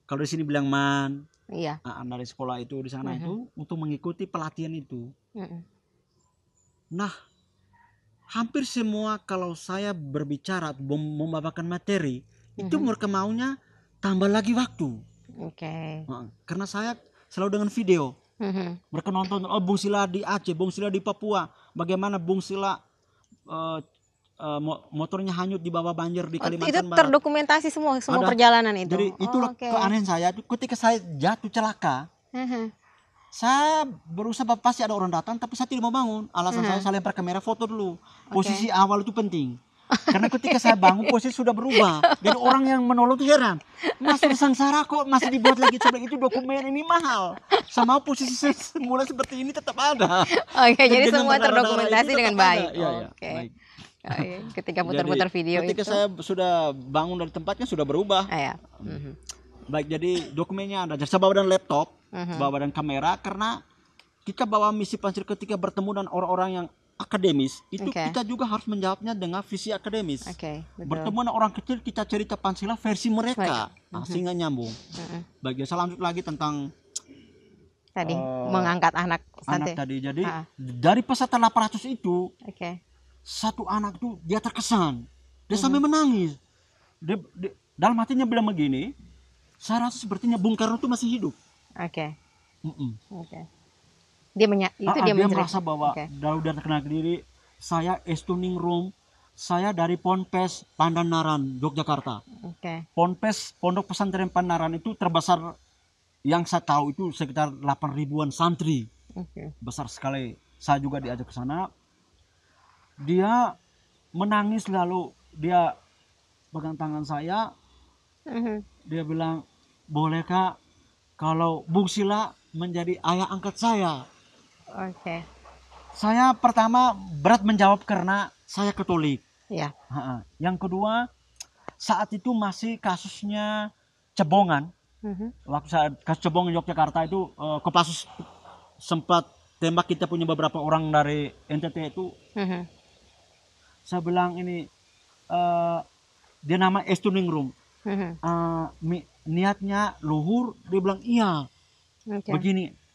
kalau di sini bilang man, dari sekolah itu di sana itu untuk mengikuti pelatihan itu. Nah, hampir semua kalau saya berbicara membawakan materi itu mereka maunya tambah lagi waktu. Karena saya selalu dengan video. Mereka nonton, Bung Sila di Aceh, Bung Sila di Papua, bagaimana Bung Sila motornya hanyut di bawah banjir di Itu Kalimantan Barat. terdokumentasi semua Ada. perjalanan itu. Jadi itulah keanehan saya. Ketika saya jatuh celaka, saya berusaha pasti ada orang datang, tapi saya tidak mau bangun. Alasan saya lempar kamera foto dulu. Posisi awal itu penting. Karena ketika saya bangun posisi sudah berubah. Dan orang yang menolong itu heran. Mas sengsara kok masih dibuat lagi. Saya bilang itu dokumen ini mahal. Sama posisi semula seperti ini tetap ada. Oke, jadi semua terdokumentasi dengan baik. Iya, Oke. baik. Ketika putar-putar video ketika itu. saya sudah bangun dari tempatnya sudah berubah. Ya. Baik, jadi dokumennya ada. Jadi saya bawa dan laptop, bawa dan kamera, karena kita bawa misi Pancasila ketika bertemu dengan orang-orang yang akademis, itu kita juga harus menjawabnya dengan visi akademis. Bertemu dengan orang kecil, kita cerita Pancasila versi mereka, sehingga nyambung. Baik, saya lanjut lagi tentang tadi mengangkat anak tadi. Jadi dari peserta 800 itu, satu anak tuh dia terkesan, dia sampai menangis. Dalam hatinya bilang begini, saya rasa sepertinya Bung Karno itu masih hidup. Dia dia merasa bahwa udah terkenal diri. Saya Estuning Rum, saya dari Ponpes Pandanaran, Yogyakarta. Ponpes Pondok Pesantren Pandanaran itu terbesar yang saya tahu itu sekitar 8.000-an santri. Besar sekali. Saya juga diajak ke sana. Dia menangis, lalu dia pegang tangan saya. Dia bilang, bolehkah kalau Bung Sila menjadi ayah angkat saya? Saya pertama berat menjawab karena saya Katolik. Yang kedua, saat itu masih kasusnya cebongan. Waktu saat kasus cebongan Yogyakarta itu, Kopassus sempat tembak kita punya beberapa orang dari NTT itu. Saya bilang ini, dia nama Estuningrum. Niatnya luhur, dia bilang iya.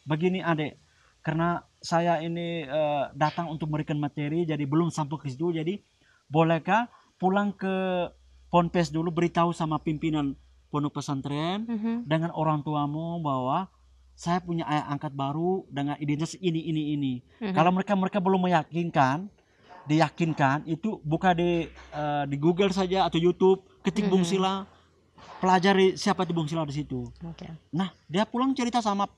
Begini adek, karena saya ini datang untuk memberikan materi, jadi belum sampai ke situ. Jadi bolehkah pulang ke Ponpes dulu, beritahu sama pimpinan pondok pesantren dengan orang tuamu bahwa saya punya ayah angkat baru dengan identitas ini. Kalau mereka belum diyakinkan itu buka di Google saja atau YouTube, ketik Bung Sila, pelajari siapa itu Bung Sila di situ. Nah, dia pulang cerita sama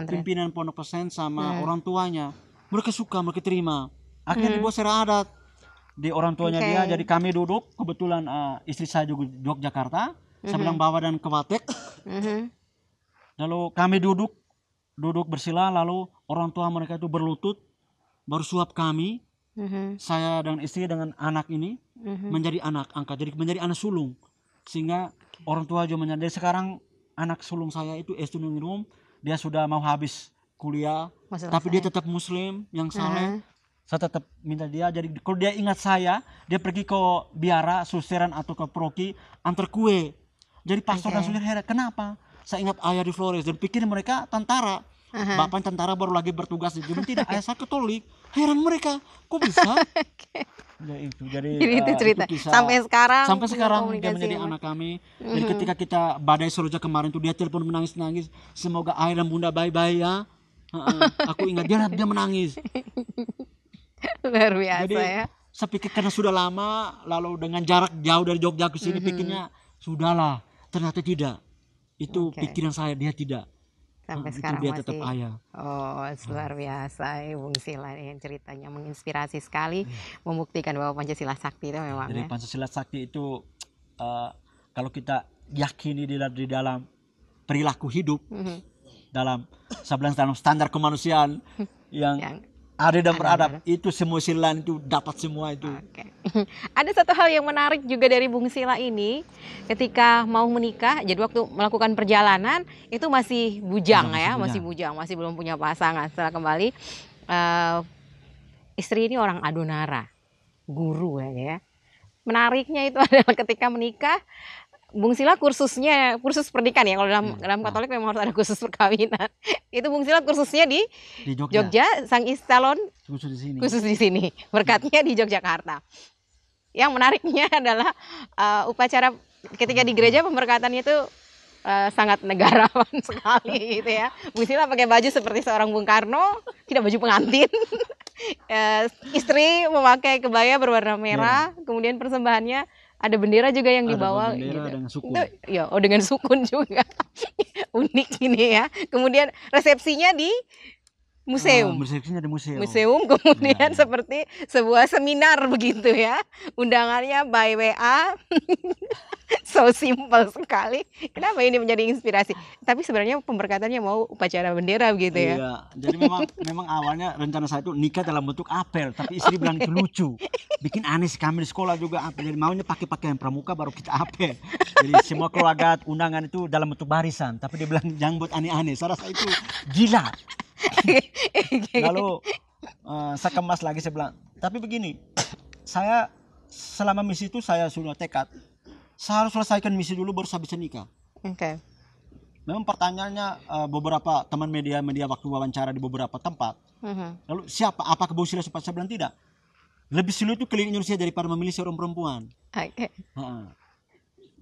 pimpinan pondok pesantren sama orang tuanya. Mereka suka, mereka terima. Akhirnya dibuat secara adat di orang tuanya dia. Jadi kami duduk, kebetulan istri saya juga Yogyakarta. Saya bilang bawa dan ke Watek. Lalu kami duduk bersila, lalu orang tua mereka itu berlutut, baru suap kami. Saya dan istri dengan anak ini menjadi anak angkat, jadi menjadi anak sulung, sehingga orang tua juga menyadari. Sekarang anak sulung saya itu Estuningrum, dia sudah mau habis kuliah, tapi dia tetap Muslim yang saleh. Saya tetap minta dia, jadi kalau dia ingat saya, dia pergi ke biara, susteran atau ke proki, antar kue. Jadi pastor dan suster heran, kenapa? Saya ingat ayah di Flores dan pikir mereka tentara. Bapak tentara baru lagi bertugas di Jumat. Tidak, ayah saya Katolik. Heran mereka, kok bisa? Jadi itu cerita. Itu sampai sekarang dia menjadi anak kami. Jadi ketika kita badai Seroja kemarin tuh, dia telepon menangis. Semoga ayah dan bunda baik-baik ya. Aku ingat dia menangis. Luar biasa. Jadi, saya pikir karena sudah lama, lalu dengan jarak jauh dari Jogja ke sini, pikirnya sudahlah. Ternyata tidak. Itu pikiran saya, dia tidak. Sampai sekarang dia masih tetap ayah. Luar biasa Bung Sila yang ceritanya menginspirasi sekali, membuktikan bahwa Pancasila Sakti itu memang. Jadi Pancasila Sakti itu kalau kita yakini di dalam perilaku hidup, dalam standar kemanusiaan yang adil dan beradab, itu semua sila itu dapat semua itu. Ada satu hal yang menarik juga dari Bung Sila ini, ketika mau menikah, jadi waktu melakukan perjalanan itu masih bujang, masih belum punya pasangan. Setelah kembali, istri ini orang Adonara, guru ya. Menariknya itu adalah ketika menikah, Bung Sila kursus pernikahan ya. Kalau dalam Katolik memang harus ada kursus perkawinan. Itu Bung Sila kursusnya di Jogja, sang calon khusus di sini. Berkatnya di Yogyakarta. Yang menariknya adalah upacara ketika di gereja pemberkatannya itu sangat negarawan sekali gitu ya. Bung Sila pakai baju seperti seorang Bung Karno, tidak baju pengantin. Istri memakai kebaya berwarna merah, kemudian persembahannya ada bendera juga yang dibawa Ada bendera gitu. dengan sukun. Ya, oh dengan sukun juga. Unik ini ya. Kemudian resepsinya di museum. Resepsinya di museum. Museum, kemudian Ya. seperti sebuah seminar begitu ya. Undangannya by WA. So simple sekali. Kenapa ini menjadi inspirasi? Tapi sebenarnya pemberkatannya mau upacara bendera begitu ya. Iya, jadi memang awalnya rencana saya itu nikah dalam bentuk apel, tapi istri bilang itu lucu. Bikin aneh sih, kami di sekolah juga apel. Jadi maunya pakai pakaian pramuka baru kita apel. Jadi semua keluarga undangan itu dalam bentuk barisan, tapi dia bilang jangan buat aneh-aneh. Saya rasa itu gila. Lalu saya kemas lagi, saya bilang, tapi begini, saya selama misi itu saya sudah tekad, saya harus selesaikan misi dulu baru saya bisa nikah. Oke. Memang pertanyaannya beberapa teman media waktu wawancara di beberapa tempat. Lalu siapa? Apakah Bosila sempat? Saya bilang tidak. Lebih sulit itu keliling Indonesia daripada memilih seorang perempuan. Oke.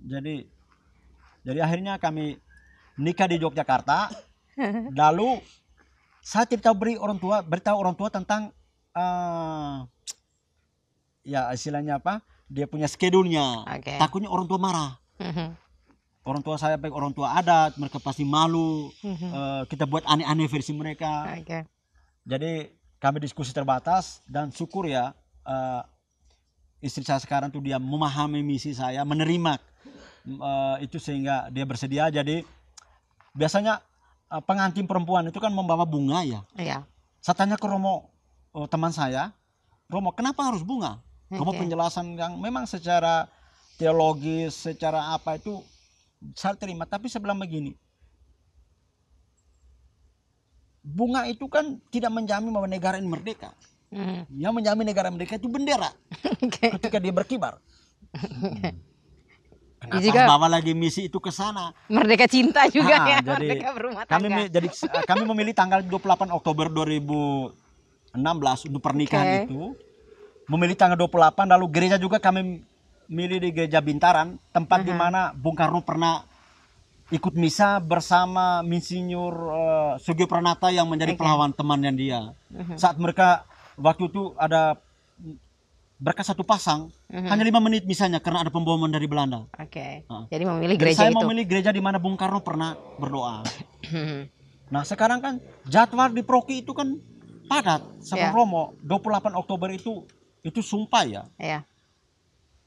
Jadi akhirnya kami nikah di Yogyakarta. Lalu saya tidak beritahu orang tua tentang ya istilahnya apa? Dia punya schedule-nya. Oke. Takutnya orang tua marah. Orang tua saya baik orang tua adat, mereka pasti malu. Kita buat aneh-aneh versi mereka. Oke. Jadi kami diskusi terbatas dan syukur ya istri saya sekarang tuh dia memahami misi saya, menerima itu sehingga dia bersedia. Jadi biasanya pengantin perempuan itu kan membawa bunga ya. Iya. Saya tanya ke Romo, teman saya, Romo kenapa harus bunga? Romo penjelasan yang memang secara teologis, secara apa itu saya terima. Tapi saya bilang begini, bunga itu kan tidak menjamin bahwa negara ini merdeka. Yang menjamin negara merdeka itu bendera. Ketika dia berkibar. Kenapa juga bawa lagi misi itu ke sana? Merdeka cinta juga ya, jadi merdeka berumah tangga. Kami memilih tanggal 28 Oktober 2016 untuk pernikahan itu. Memilih tanggal 28, lalu gereja juga kami milih di Gereja Bintaran, tempat di mana Bung Karno pernah ikut misa bersama Insinyur Sugio Pranata yang menjadi pahlawan temannya dia. Saat mereka waktu itu ada berkat satu pasang, hanya 5 menit misalnya karena ada pemboman dari Belanda. Jadi memilih gereja saya memilih gereja di mana Bung Karno pernah berdoa. Nah sekarang kan jadwal di Proki itu kan padat sama Romo. 28 Oktober itu sumpah ya.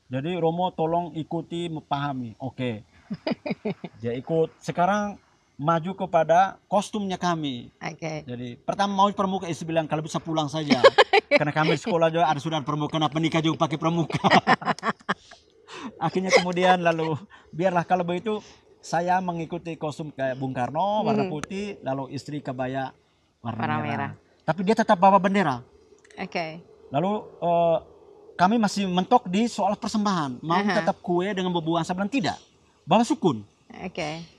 Jadi Romo tolong ikuti, memahami. Oke. Dia ikut. Sekarang maju kepada kostumnya kami. Jadi pertama mau pramuka, istri bilang kalau bisa pulang saja. Karena kami di sekolah juga ada saudara pramuka, kenapa nikah juga pakai pramuka. Akhirnya kemudian lalu biarlah kalau begitu saya mengikuti kostum kayak Bung Karno warna putih, lalu istri kebaya warna merah. Tapi dia tetap bawa bendera. Lalu kami masih mentok di soal persembahan. Mau tetap kue dengan buah-buahan, saya bilang tidak. Bawa sukun.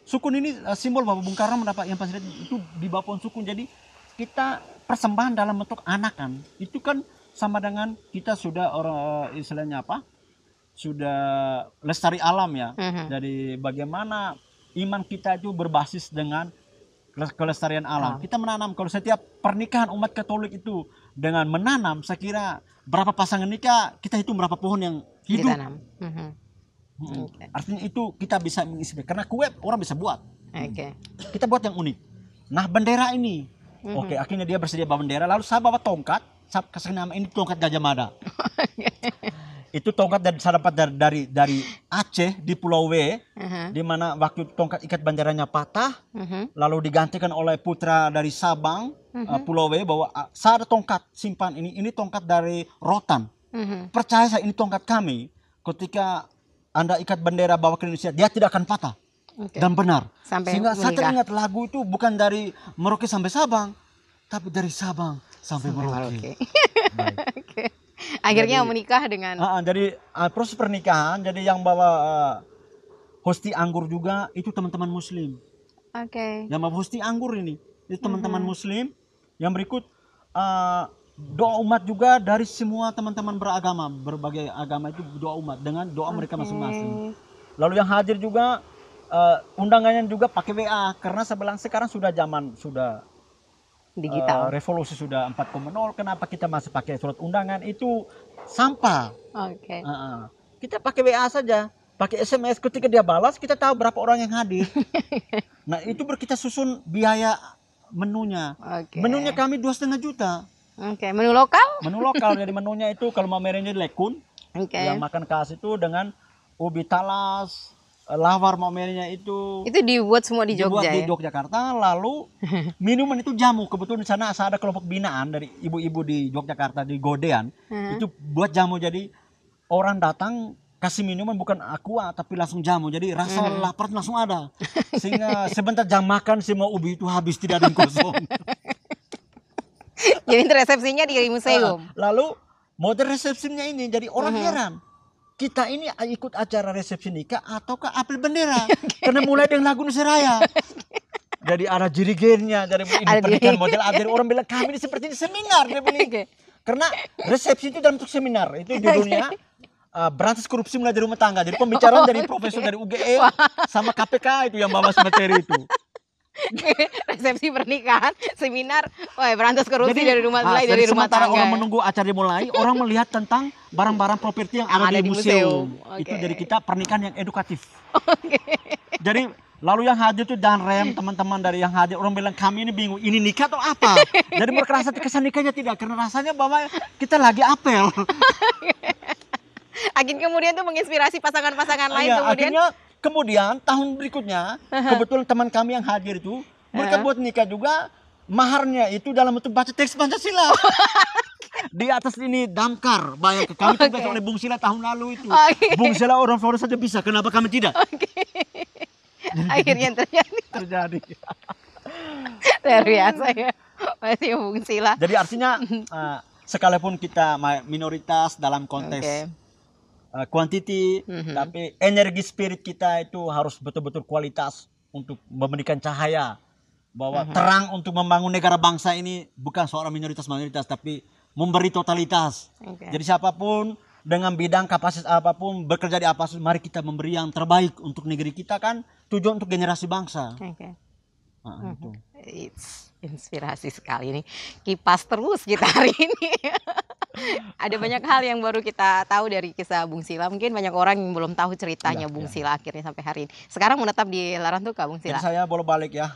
Sukun ini simbol bahwa Bung Karno mendapat yang pasti itu di bawah pohon sukun. Jadi kita persembahan dalam bentuk anakan. Itu kan sama dengan kita sudah istilahnya apa? Sudah lestari alam ya. Jadi bagaimana iman kita itu berbasis dengan kelestarian alam. Kita menanam. Kalau setiap pernikahan umat Katolik itu dengan menanam, saya kira berapa pasangan nikah, kita hitung berapa pohon yang hidup. Ditanam. Artinya itu kita bisa menginspirasi. Karena kue orang bisa buat. Kita buat yang unik. Nah bendera ini, akhirnya dia bersedia bawa bendera. Lalu saya bawa tongkat. Saya kasih nama ini tongkat Gajah Mada. Itu tongkat saya dapat dari Aceh di Pulau W, di mana waktu tongkat ikat benderanya patah, lalu digantikan oleh putra dari Sabang, Pulau W, bahwa saya ada tongkat simpan ini tongkat dari rotan. Percaya saya ini tongkat kami. Ketika Anda ikat bendera bawa ke Indonesia, dia tidak akan patah. Dan benar. Sehingga saya teringat lagu itu bukan dari Merauke sampai Sabang, tapi dari Sabang sampai Merauke. Akhirnya menikah dengan jadi proses pernikahan, jadi yang bawa hosti anggur juga itu teman-teman muslim. Yang bawa hosti anggur ini itu teman-teman muslim. Yang berikut doa umat juga dari semua teman-teman beragama, berbagai agama itu doa umat dengan doa mereka masing-masing. Lalu yang hadir juga undangannya juga pakai WA karena sekarang sudah zaman sudah digital. Revolusi sudah 4.0, kenapa kita masih pakai surat undangan? Itu sampah. Oke. Kita pakai WA saja, pakai SMS, ketika dia balas kita tahu berapa orang yang hadir. Nah itu kita susun biaya menunya. Oke. Menunya kami 2,5 juta. Oke, menu lokal? Menu lokal, jadi menunya itu kalau mau merenya lekun, yang makan khas itu dengan ubi talas, lawar mau merenya itu dibuat semua di Jogja, di Yogyakarta. Lalu minuman itu jamu. Kebetulan di sana ada kelompok binaan dari ibu-ibu di Yogyakarta di Godean. Itu buat jamu, jadi orang datang kasih minuman bukan aqua tapi langsung jamu, jadi rasa lapar langsung ada, sehingga sebentar jam makan semua ubi itu habis, tidak ada yang kosong. Jadi resepsinya di museum. Lalu model resepsinya ini jadi orang heran, kita ini ikut acara resepsi nikah ataukah apel bendera? Karena mulai dengan lagu Indonesia Raya. Jadi ada jirigennya, jadi ini pernikahan model adir, orang bilang kami ini seperti ini seminar, dia bilang. Karena resepsi itu dalam bentuk seminar, itu judulnya berantas korupsi mulai dari rumah tangga. Jadi pembicaraan dari profesor dari UGM sama KPK itu yang bawa materi itu. Resepsi pernikahan, seminar, berantas korupsi dari rumah mulai dari rumah tangga. Sementara orang menunggu acara dimulai, orang melihat tentang barang-barang properti yang ada di museum. Itu jadi kita pernikahan yang edukatif. Jadi lalu yang hadir itu dan rem teman-teman dari yang hadir, orang bilang kami ini bingung, ini nikah atau apa? Jadi mereka rasa kesan nikahnya tidak, karena rasanya bahwa kita lagi apel. Akhirnya kemudian tuh menginspirasi pasangan-pasangan lain kemudian tahun berikutnya kebetulan teman kami yang hadir itu mereka buat nikah juga, maharnya itu dalam bentuk baca teks Pancasila. Di atas ini damkar, bayang kami tugas oleh Bung Sila tahun lalu itu. Bung Sila orang Flores saja bisa, kenapa kami tidak? Akhirnya terjadi. Luar biasa ya, masih Bung Sila. Jadi artinya sekalipun kita minoritas dalam konteks quantity, tapi energi spirit kita itu harus betul-betul kualitas untuk memberikan cahaya bahwa terang untuk membangun negara bangsa ini bukan seorang minoritas, tapi memberi totalitas. Jadi siapapun dengan bidang kapasitas apapun, bekerja di apa, mari kita memberi yang terbaik untuk negeri kita, kan tujuan untuk generasi bangsa. Itu. Inspirasi sekali nih, kipas terus kita hari ini. Ada banyak hal yang baru kita tahu dari kisah Bung Sila. Mungkin banyak orang yang belum tahu ceritanya Bung Sila akhirnya sampai hari ini. Sekarang menetap di Larantuka, Bung Sila. Jadi saya bolak balik ya,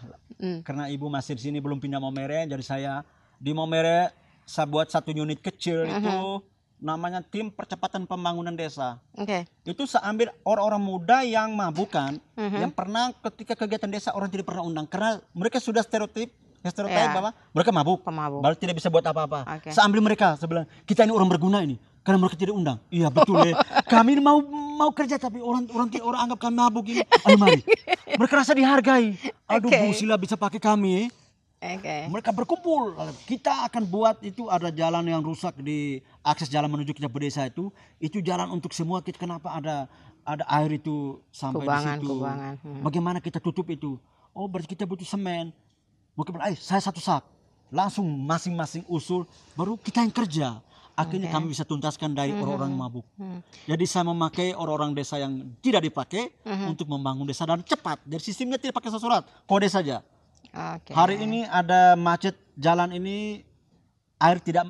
karena ibu masih di sini belum pindah Maumere. Jadi saya di Maumere saya buat satu unit kecil itu namanya tim percepatan pembangunan desa. Itu saya ambil orang-orang muda yang mabukan, yang pernah ketika kegiatan desa orang tidak pernah undang, karena mereka sudah stereotip bahwa mereka mabuk, baru tidak bisa buat apa-apa. Saya ambil mereka, saya bilang kita ini orang berguna ini, karena mereka tidak undang. Iya betul ya. Kami ini mau kerja tapi orang anggap kami mabuk ini. Ayo mari. Mereka rasa dihargai. Aduh Bung Sila bisa pakai kami. Mereka berkumpul. Kita akan buat itu, ada jalan yang rusak di akses jalan menuju kita desa itu jalan untuk semua. Kenapa ada air itu sampai di situ? Bagaimana kita tutup itu? Oh berarti kita butuh semen. Mungkin saya satu sak, langsung masing-masing usul, baru kita yang kerja. Akhirnya kami bisa tuntaskan dari orang-orang mabuk. Jadi saya memakai orang-orang desa yang tidak dipakai untuk membangun desa dan cepat. Dari sistemnya tidak pakai surat, kode saja. Hari ini ada macet jalan ini, air tidak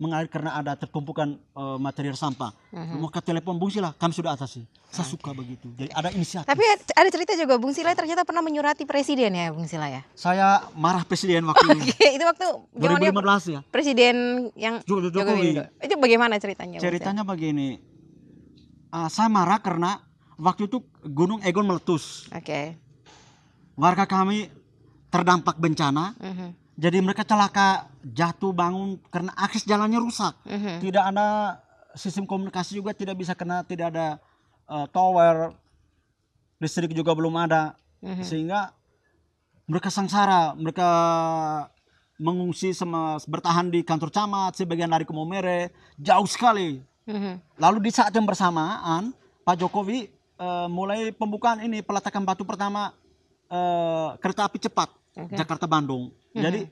mengalir karena ada tertumpukan material sampah. Mau ke telepon Bung Sila, kami sudah atasi. Saya suka begitu. Jadi ada inisiatif. Tapi ada cerita juga Bung Sila ternyata pernah menyurati presiden ya, Bung Sila ya? Saya marah presiden waktu itu. Itu waktu 2015 ya. Presiden yang Jokowi. Itu bagaimana ceritanya? Ceritanya begini. Saya marah karena waktu itu Gunung Egon meletus. Warga kami terdampak bencana. Jadi mereka celaka, jatuh bangun karena akses jalannya rusak. Tidak ada sistem komunikasi juga, tidak bisa karena tidak ada tower, listrik juga belum ada. Sehingga mereka sengsara, mereka mengungsi bertahan di kantor camat, sebagian lari ke Maumere, jauh sekali. Lalu di saat yang bersamaan Pak Jokowi mulai pembukaan ini, peletakan batu pertama kereta api cepat Jakarta Bandung. Jadi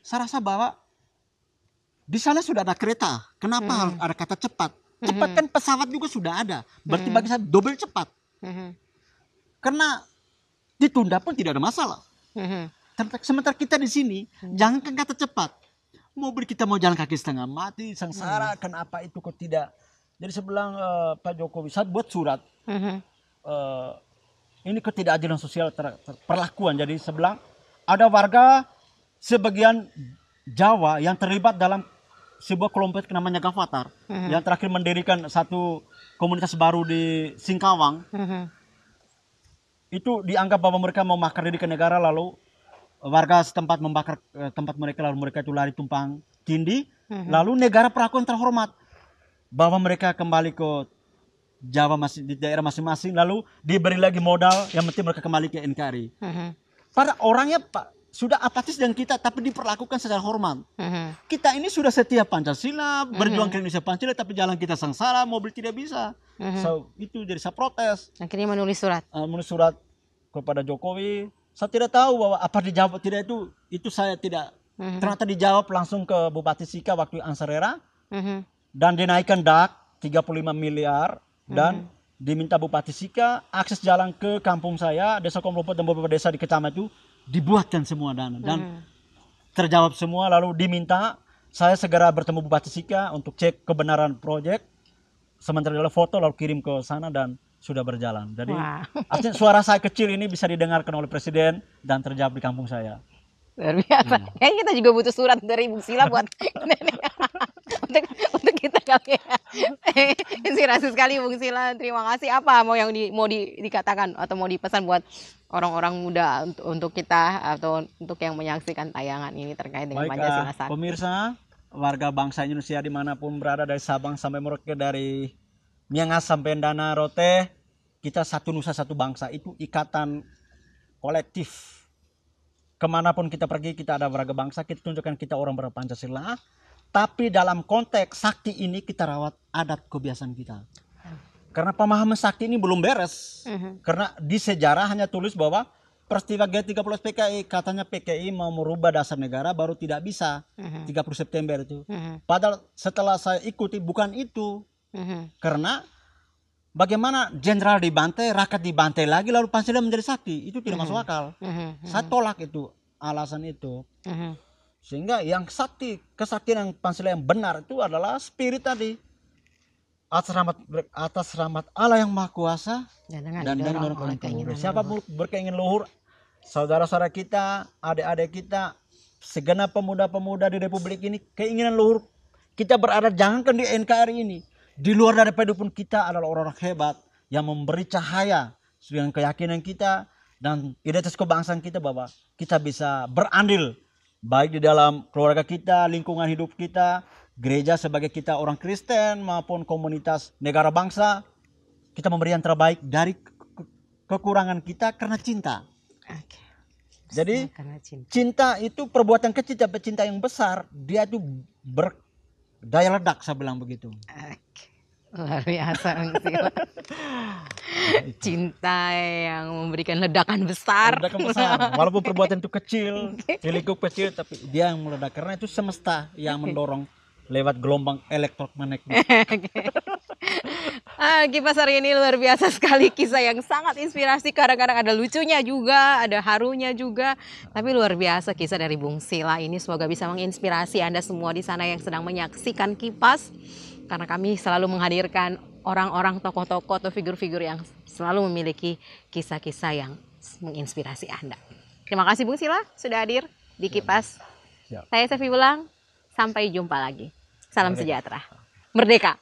saya rasa bahwa di sana sudah ada kereta. Kenapa harus ada kata cepat? Cepat kan pesawat juga sudah ada. Berarti bagi saya double cepat. Karena ditunda pun tidak ada masalah. Sementara kita di sini, jangankan kata cepat. Mobil kita mau jalan kaki setengah mati, sengsara, kenapa itu kok tidak. Jadi saya bilang Pak Jokowi, saya buat surat. Ini ketidakadilan sosial perlakuan. Jadi saya bilang, ada warga sebagian Jawa yang terlibat dalam sebuah kelompok namanya Gavatar. Yang terakhir mendirikan satu komunitas baru di Singkawang. Itu dianggap bahwa mereka mau makar diri ke negara, lalu warga setempat membakar tempat mereka, lalu mereka itu lari tumpang tindih. Lalu negara perlakuan terhormat bahwa mereka kembali ke Jawa, masih di daerah masing-masing, lalu diberi lagi modal, yang penting mereka kembali ke NKRI. Pada orangnya Pak sudah apatis dengan kita, tapi diperlakukan secara hormat. Kita ini sudah setia Pancasila, berjuang ke Indonesia Pancasila, tapi jalan kita sengsara, mobil tidak bisa. So itu jadi saya protes. Akhirnya menulis surat. Menulis surat kepada Jokowi. Saya tidak tahu bahwa apa dijawab tidak, itu saya tidak. Ternyata dijawab langsung ke Bupati Sika waktu Ansarera, dan dinaikkan DAK 35 miliar, dan diminta Bupati Sika akses jalan ke kampung saya, Desa Komlopot dan beberapa desa di kecamatan itu dibuatkan semua dana, dan terjawab semua. Lalu diminta saya segera bertemu Bupati Sika untuk cek kebenaran proyek, sementara adalah foto lalu kirim ke sana dan sudah berjalan. Jadi artinya suara saya kecil ini bisa didengarkan oleh Presiden dan terjawab di kampung saya. Luar biasa. Kayaknya kita juga butuh surat dari Bung Sila buat untuk kita kali ya. Inspirasi sekali Bung Sila. Terima kasih. Apa mau yang dikatakan atau mau dipesan buat orang-orang muda untuk kita atau untuk yang menyaksikan tayangan ini terkait dengan Pancasila Sakti? Pemirsa, warga bangsa Indonesia dimanapun berada, dari Sabang sampai Merauke, dari Miangas sampai Rote, kita satu nusa satu bangsa. Itu ikatan kolektif. Kemanapun kita pergi, kita ada warga bangsa, kita tunjukkan kita orang berpancasila. Tapi dalam konteks sakti ini kita rawat adat kebiasaan kita. Karena pemahaman sakti ini belum beres. Karena di sejarah hanya tulis bahwa peristiwa G30 PKI, katanya PKI mau merubah dasar negara, baru tidak bisa 30 September itu. Padahal setelah saya ikuti bukan itu. Karena bagaimana jenderal dibantai, rakyat dibantai lagi, lalu Pancasila menjadi sakti, itu tidak masuk akal. Saya tolak itu, alasan itu. Sehingga yang sakti, kesaktian yang Pancasila yang benar itu adalah spirit tadi. Atas rahmat Allah yang Maha Kuasa dan dengan orang luhur. Siapa berkeinginan luhur, saudara-saudara kita, adik-adik kita, segenap pemuda-pemuda di Republik ini, keinginan luhur kita berada jangankan di NKRI ini. Di luar daripada pun kita adalah orang-orang hebat yang memberi cahaya dengan keyakinan kita dan identitas kebangsaan kita, bahwa kita bisa berandil baik di dalam keluarga kita, lingkungan hidup kita, gereja sebagai kita orang Kristen maupun komunitas negara bangsa. Kita memberi yang terbaik dari kekurangan kita karena cinta. Jadi cinta itu perbuatan kecil tapi cinta yang besar, dia itu daya ledak, saya bilang begitu. Luar biasa. Cinta yang memberikan ledakan besar. Ledakan besar. Walaupun perbuatan itu kecil, di lingkup kecil, tapi dia yang meledak. Karena itu semesta yang mendorong lewat gelombang elektromagnetik. Kipas hari ini luar biasa sekali, kisah yang sangat inspirasi. Kadang-kadang ada lucunya juga, ada harunya juga, tapi luar biasa kisah dari Bung Sila ini. Semoga bisa menginspirasi Anda semua di sana yang sedang menyaksikan Kipas, karena kami selalu menghadirkan orang-orang, tokoh-tokoh atau figur-figur yang selalu memiliki kisah-kisah yang menginspirasi Anda. Terima kasih Bung Sila sudah hadir di Kipas. Saya Sevi Belang, sampai jumpa lagi. Salam sejahtera. Merdeka.